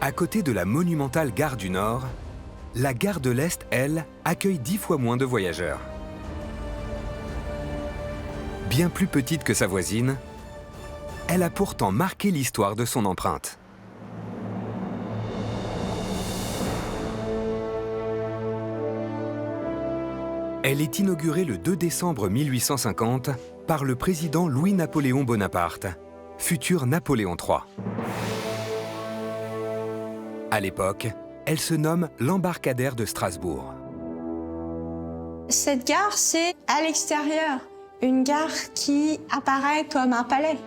À côté de la monumentale gare du Nord, la gare de l'Est, elle, accueille 10 fois moins de voyageurs. Bien plus petite que sa voisine, elle a pourtant marqué l'histoire de son empreinte. Elle est inaugurée le 2 décembre 1850 par le président Louis-Napoléon Bonaparte, futur Napoléon III. À l'époque, elle se nomme l'embarcadère de Strasbourg. Cette gare, c'est à l'extérieur, une gare qui apparaît comme un palais.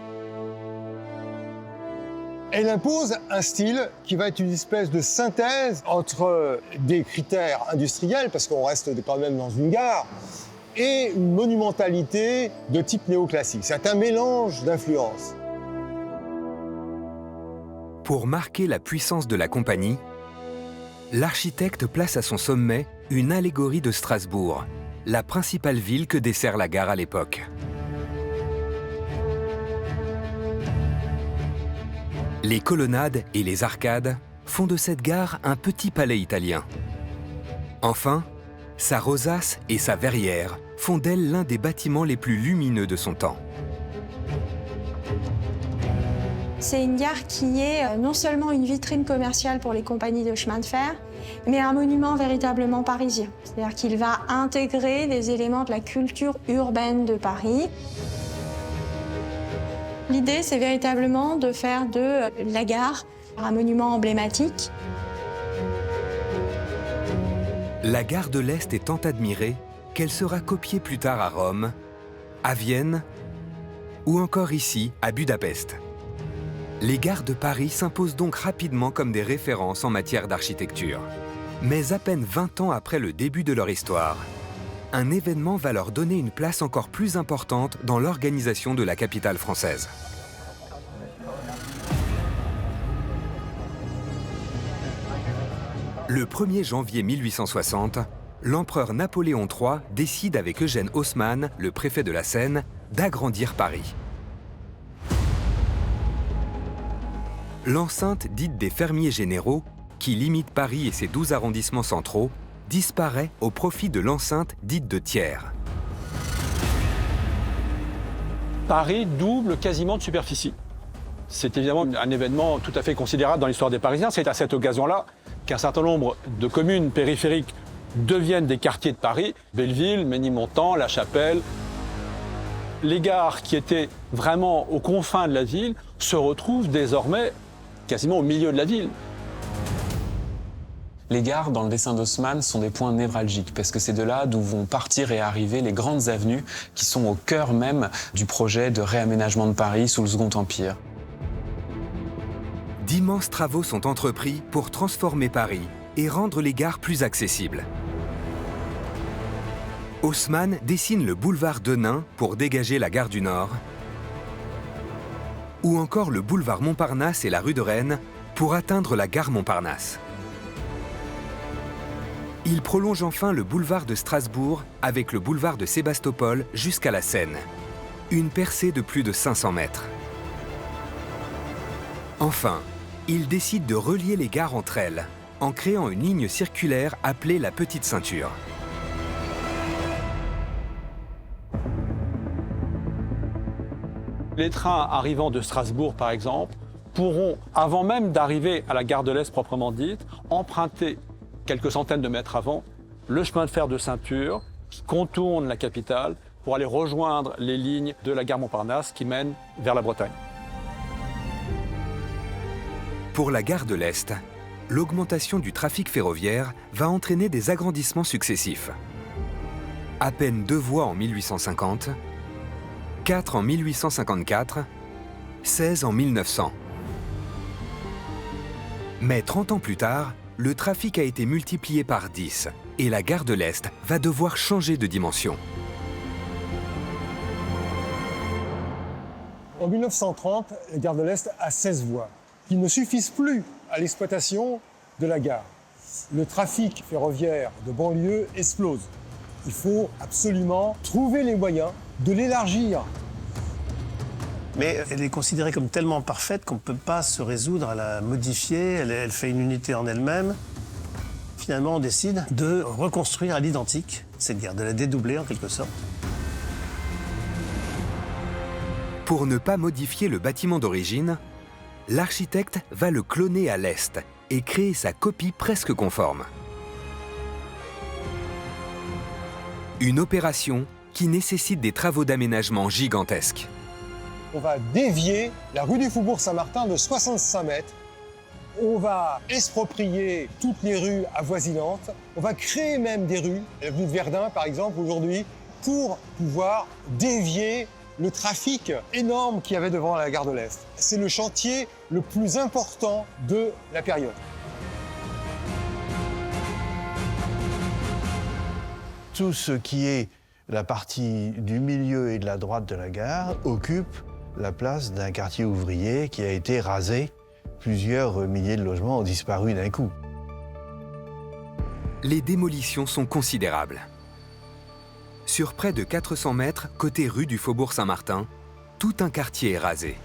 Elle impose un style qui va être une espèce de synthèse entre des critères industriels, parce qu'on reste quand même dans une gare, et une monumentalité de type néoclassique. C'est un mélange d'influences. Pour marquer la puissance de la compagnie, l'architecte place à son sommet une allégorie de Strasbourg, la principale ville que dessert la gare à l'époque. Les colonnades et les arcades font de cette gare un petit palais italien. Enfin, sa rosace et sa verrière font d'elle l'un des bâtiments les plus lumineux de son temps. C'est une gare qui est non seulement une vitrine commerciale pour les compagnies de chemin de fer, mais un monument véritablement parisien. C'est-à-dire qu'il va intégrer des éléments de la culture urbaine de Paris. L'idée, c'est véritablement de faire de la gare un monument emblématique. La gare de l'Est est tant admirée qu'elle sera copiée plus tard à Rome, à Vienne ou encore ici, à Budapest. Les gares de Paris s'imposent donc rapidement comme des références en matière d'architecture. Mais à peine 20 ans après le début de leur histoire, un événement va leur donner une place encore plus importante dans l'organisation de la capitale française. Le 1er janvier 1860, l'empereur Napoléon III décide avec Eugène Haussmann, le préfet de la Seine, d'agrandir Paris. L'enceinte dite des fermiers généraux, qui limite Paris et ses 12 arrondissements centraux, disparaît au profit de l'enceinte dite de Thiers. Paris double quasiment de superficie. C'est évidemment un événement tout à fait considérable dans l'histoire des Parisiens. C'est à cette occasion-là qu'un certain nombre de communes périphériques deviennent des quartiers de Paris. Belleville, Ménilmontant, La Chapelle. Les gares qui étaient vraiment aux confins de la ville se retrouvent désormais quasiment au milieu de la ville. Les gares, dans le dessin d'Haussmann, sont des points névralgiques, parce que c'est de là d'où vont partir et arriver les grandes avenues qui sont au cœur même du projet de réaménagement de Paris sous le Second Empire. D'immenses travaux sont entrepris pour transformer Paris et rendre les gares plus accessibles. Haussmann dessine le boulevard Denain pour dégager la gare du Nord, ou encore le boulevard Montparnasse et la rue de Rennes pour atteindre la gare Montparnasse. Il prolonge enfin le boulevard de Strasbourg avec le boulevard de Sébastopol jusqu'à la Seine. Une percée de plus de 500 mètres. Enfin, il décide de relier les gares entre elles en créant une ligne circulaire appelée la Petite Ceinture. Les trains arrivant de Strasbourg, par exemple, pourront, avant même d'arriver à la gare de l'Est proprement dite, emprunter quelques centaines de mètres avant le chemin de fer de ceinture qui contourne la capitale pour aller rejoindre les lignes de la gare Montparnasse qui mènent vers la Bretagne. Pour la gare de l'Est, l'augmentation du trafic ferroviaire va entraîner des agrandissements successifs. À peine 2 voies en 1850, 4 en 1854, 16 en 1900. Mais 30 ans plus tard, le trafic a été multiplié par 10 et la gare de l'Est va devoir changer de dimension. En 1930, la gare de l'Est a 16 voies, qui ne suffisent plus à l'exploitation de la gare. Le trafic ferroviaire de banlieue explose. Il faut absolument trouver les moyens de l'élargir. Mais elle est considérée comme tellement parfaite qu'on ne peut pas se résoudre à la modifier. Elle fait une unité en elle-même. Finalement, on décide de reconstruire à l'identique cette gare, de la dédoubler en quelque sorte. Pour ne pas modifier le bâtiment d'origine, l'architecte va le cloner à l'est et créer sa copie presque conforme. Une opération qui nécessite des travaux d'aménagement gigantesques. On va dévier la rue du Faubourg Saint-Martin de 65 mètres. On va exproprier toutes les rues avoisinantes. On va créer même des rues, la rue de Verdun par exemple aujourd'hui, pour pouvoir dévier le trafic énorme qu'il y avait devant la gare de l'Est. C'est le chantier le plus important de la période. Tout ce qui est la partie du milieu et de la droite de la gare occupe la place d'un quartier ouvrier qui a été rasé. Plusieurs milliers de logements ont disparu d'un coup. Les démolitions sont considérables. Sur près de 400 mètres, côté rue du Faubourg Saint-Martin, tout un quartier est rasé.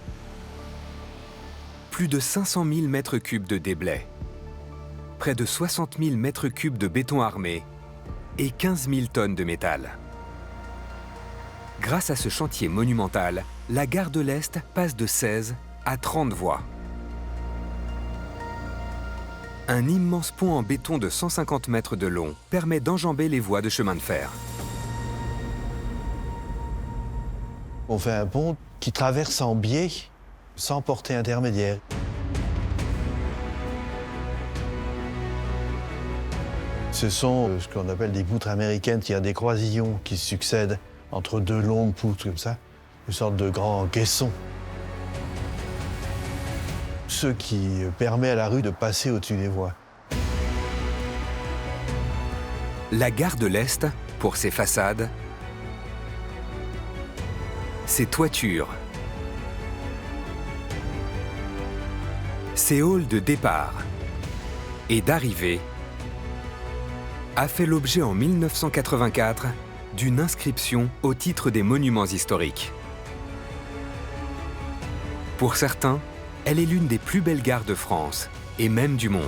Plus de 500 000 mètres cubes de déblais, près de 60 000 mètres cubes de béton armé et 15 000 tonnes de métal. Grâce à ce chantier monumental, la gare de l'Est passe de 16 à 30 voies. Un immense pont en béton de 150 mètres de long permet d'enjamber les voies de chemin de fer. On fait un pont qui traverse en biais, sans portée intermédiaire. Ce sont ce qu'on appelle des poutres américaines, il y a des croisillons qui se succèdent entre deux longues poutres comme ça, une sorte de grand caisson. Ce qui permet à la rue de passer au-dessus des voies. La gare de l'Est, pour ses façades, ses toitures, ses halls de départ et d'arrivée, a fait l'objet en 1984 d'une inscription au titre des monuments historiques. Pour certains, elle est l'une des plus belles gares de France et même du monde.